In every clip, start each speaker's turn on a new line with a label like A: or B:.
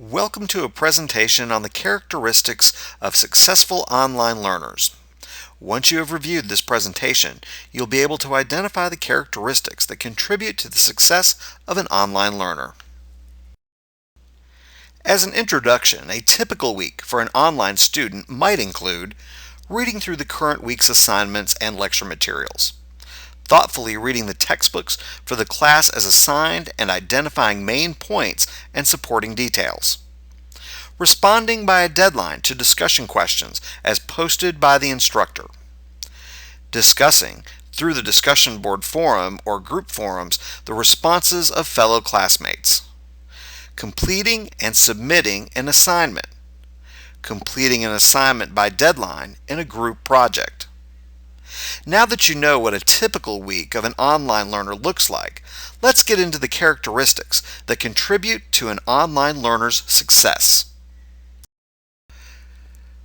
A: Welcome to a presentation on the characteristics of successful online learners. Once you have reviewed this presentation, you'll be able to identify the characteristics that contribute to the success of an online learner. As an introduction, a typical week for an online student might include reading through the current week's assignments and lecture materials, thoughtfully reading the textbooks for the class as assigned and identifying main points and supporting details, responding by a deadline to discussion questions as posted by the instructor, discussing through the discussion board forum or group forums the responses of fellow classmates, completing and submitting an assignment, completing an assignment by deadline in a group project. Now that you know what a typical week of an online learner looks like, let's get into the characteristics that contribute to an online learner's success.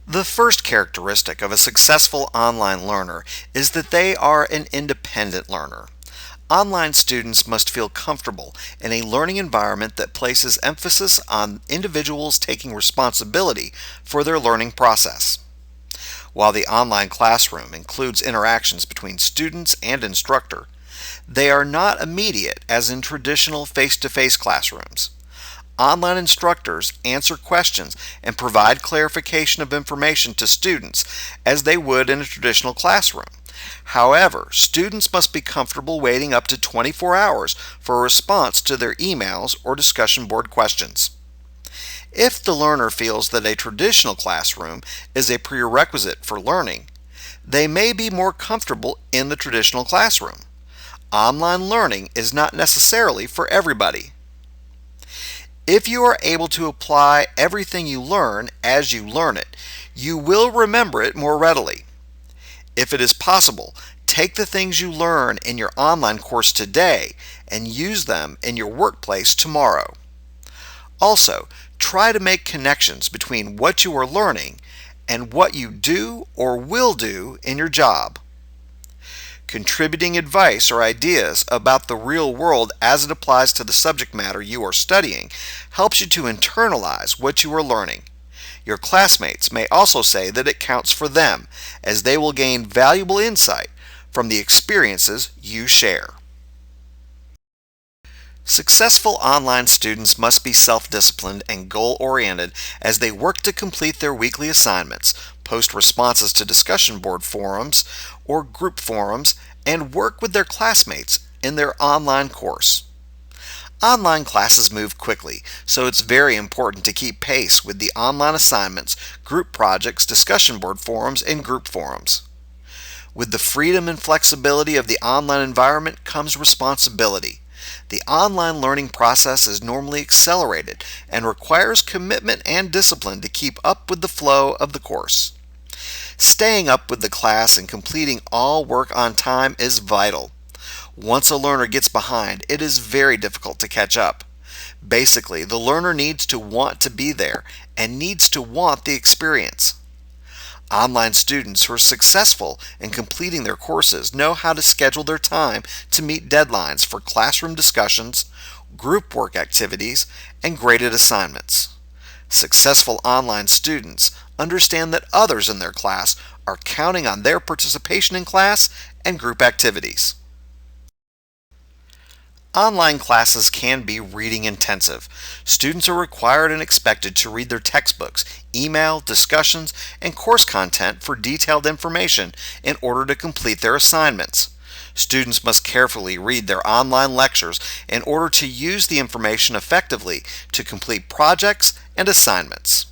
A: The first characteristic of a successful online learner is that they are an independent learner. Online students must feel comfortable in a learning environment that places emphasis on individuals taking responsibility for their learning process. While the online classroom includes interactions between students and instructor, they are not immediate as in traditional face-to-face classrooms. Online instructors answer questions and provide clarification of information to students as they would in a traditional classroom. However, students must be comfortable waiting up to 24 hours for a response to their emails or discussion board questions. If the learner feels that a traditional classroom is a prerequisite for learning, they may be more comfortable in the traditional classroom. Online learning is not necessarily for everybody. If you are able to apply everything you learn as you learn it, you will remember it more readily. If it is possible, take the things you learn in your online course today and use them in your workplace tomorrow. Also, try to make connections between what you are learning and what you do or will do in your job. Contributing advice or ideas about the real world as it applies to the subject matter you are studying helps you to internalize what you are learning. Your classmates may also say that it counts for them, as they will gain valuable insight from the experiences you share. Successful online students must be self-disciplined and goal-oriented as they work to complete their weekly assignments, post responses to discussion board forums or group forums, and work with their classmates in their online course. Online classes move quickly, so it's very important to keep pace with the online assignments, group projects, discussion board forums, and group forums. With the freedom and flexibility of the online environment comes responsibility. The online learning process is normally accelerated and requires commitment and discipline to keep up with the flow of the course. Staying up with the class and completing all work on time is vital. Once a learner gets behind, it is very difficult to catch up. Basically, the learner needs to want to be there and needs to want the experience. Online students who are successful in completing their courses know how to schedule their time to meet deadlines for classroom discussions, group work activities, and graded assignments. Successful online students understand that others in their class are counting on their participation in class and group activities. Online classes can be reading intensive. Students are required and expected to read their textbooks, email, discussions, and course content for detailed information in order to complete their assignments. Students must carefully read their online lectures in order to use the information effectively to complete projects and assignments.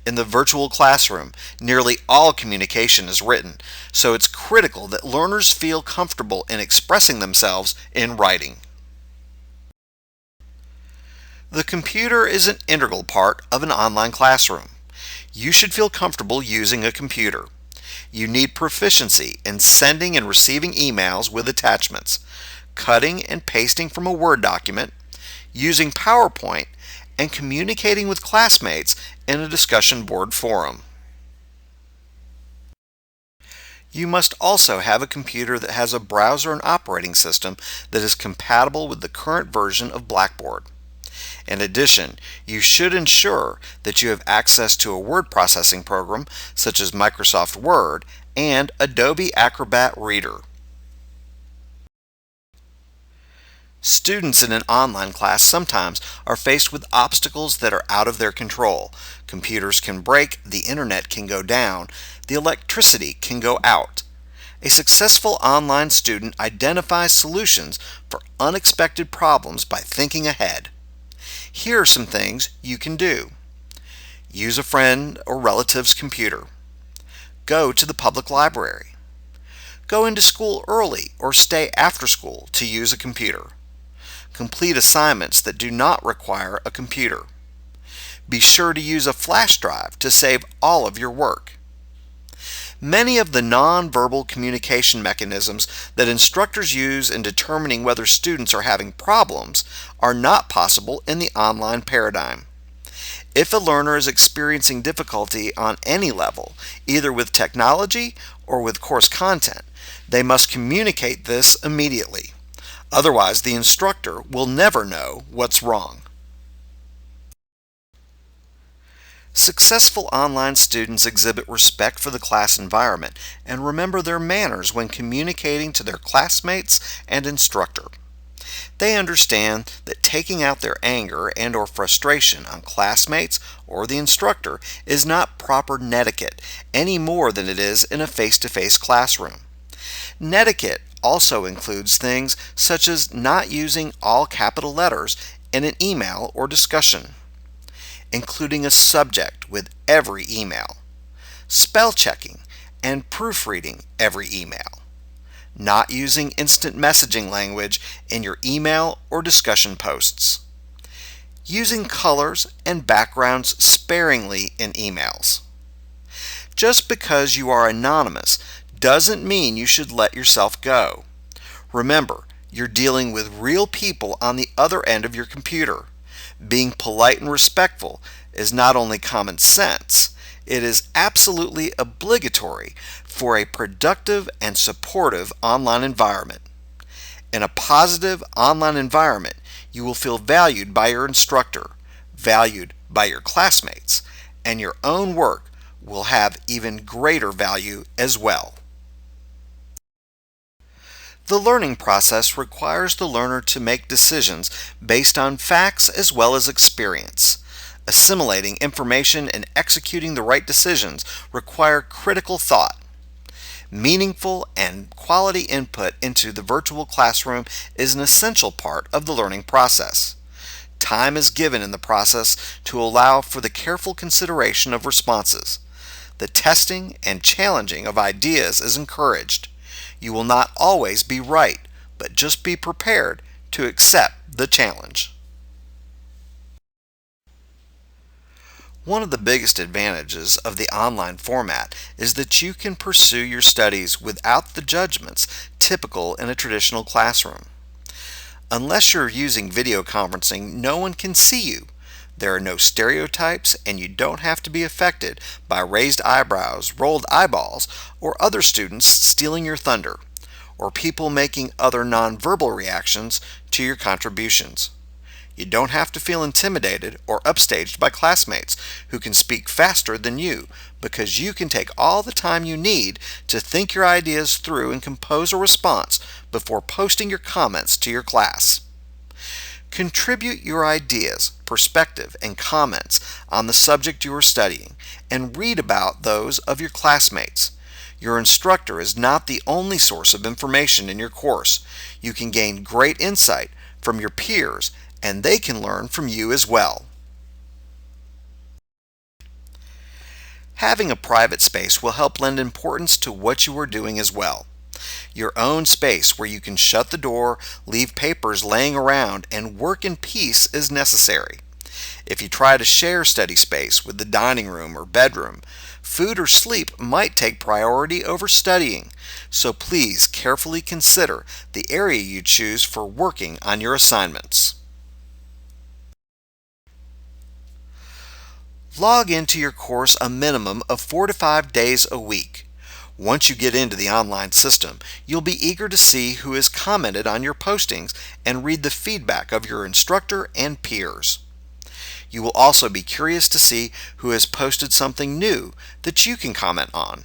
A: In the virtual classroom, nearly all communication is written, so it's critical that learners feel comfortable in expressing themselves in writing. The computer is an integral part of an online classroom. You should feel comfortable using a computer. You need proficiency in sending and receiving emails with attachments, cutting and pasting from a Word document, using PowerPoint, and communicating with classmates in a discussion board forum. You must also have a computer that has a browser and operating system that is compatible with the current version of Blackboard. In addition, you should ensure that you have access to a word processing program such as Microsoft Word and Adobe Acrobat Reader. Students in an online class sometimes are faced with obstacles that are out of their control. Computers can break, the internet can go down, the electricity can go out. A successful online student identifies solutions for unexpected problems by thinking ahead. Here are some things you can do. Use a friend or relative's computer. Go to the public library. Go into school early or stay after school to use a computer. Complete assignments that do not require a computer. Be sure to use a flash drive to save all of your work. Many of the nonverbal communication mechanisms that instructors use in determining whether students are having problems are not possible in the online paradigm. If a learner is experiencing difficulty on any level, either with technology or with course content, they must communicate this immediately. Otherwise, the instructor will never know what's wrong. Successful online students exhibit respect for the class environment and remember their manners when communicating to their classmates and instructor. They understand that taking out their anger and/or frustration on classmates or the instructor is not proper netiquette any more than it is in a face-to-face classroom. Netiquette also includes things such as not using all capital letters in an email or discussion, including a subject with every email, spell checking and proofreading every email, not using instant messaging language in your email or discussion posts, using colors and backgrounds sparingly in emails. Just because you are anonymous doesn't mean you should let yourself go. Remember, you're dealing with real people on the other end of your computer. Being polite and respectful is not only common sense, it is absolutely obligatory for a productive and supportive online environment. In a positive online environment, you will feel valued by your instructor, valued by your classmates, and your own work will have even greater value as well. The learning process requires the learner to make decisions based on facts as well as experience. Assimilating information and executing the right decisions require critical thought. Meaningful and quality input into the virtual classroom is an essential part of the learning process. Time is given in the process to allow for the careful consideration of responses. The testing and challenging of ideas is encouraged. You will not always be right, but just be prepared to accept the challenge. One of the biggest advantages of the online format is that you can pursue your studies without the judgments typical in a traditional classroom. Unless you're using video conferencing, no one can see you. There are no stereotypes, and you don't have to be affected by raised eyebrows, rolled eyeballs, or other students stealing your thunder, or people making other nonverbal reactions to your contributions. You don't have to feel intimidated or upstaged by classmates who can speak faster than you, because you can take all the time you need to think your ideas through and compose a response before posting your comments to your class. Contribute your ideas, perspective, and comments on the subject you are studying, and read about those of your classmates. Your instructor is not the only source of information in your course. You can gain great insight from your peers, and they can learn from you as well. Having a private space will help lend importance to what you are doing as well. Your own space where you can shut the door, leave papers laying around, and work in peace is necessary. If you try to share study space with the dining room or bedroom, food or sleep might take priority over studying, so please carefully consider the area you choose for working on your assignments. Log into your course a minimum of 4 to 5 days a week. Once you get into the online system, you'll be eager to see who has commented on your postings and read the feedback of your instructor and peers. You will also be curious to see who has posted something new that you can comment on.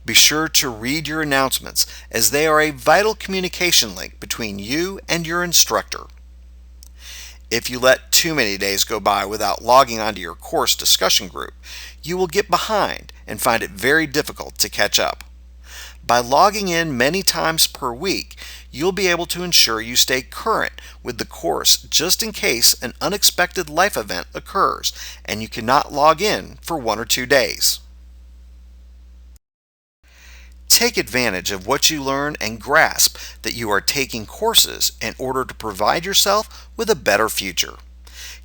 A: Be sure to read your announcements, as they are a vital communication link between you and your instructor. If you let too many days go by without logging onto your course discussion group, you will get behind and find it very difficult to catch up. By logging in many times per week, you'll be able to ensure you stay current with the course just in case an unexpected life event occurs and you cannot log in for 1 or 2 days. Take advantage of what you learn and grasp that you are taking courses in order to provide yourself with a better future.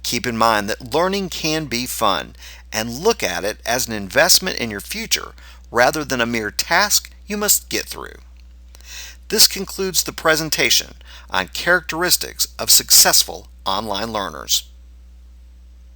A: Keep in mind that learning can be fun, and look at it as an investment in your future rather than a mere task you must get through. This concludes the presentation on characteristics of successful online learners.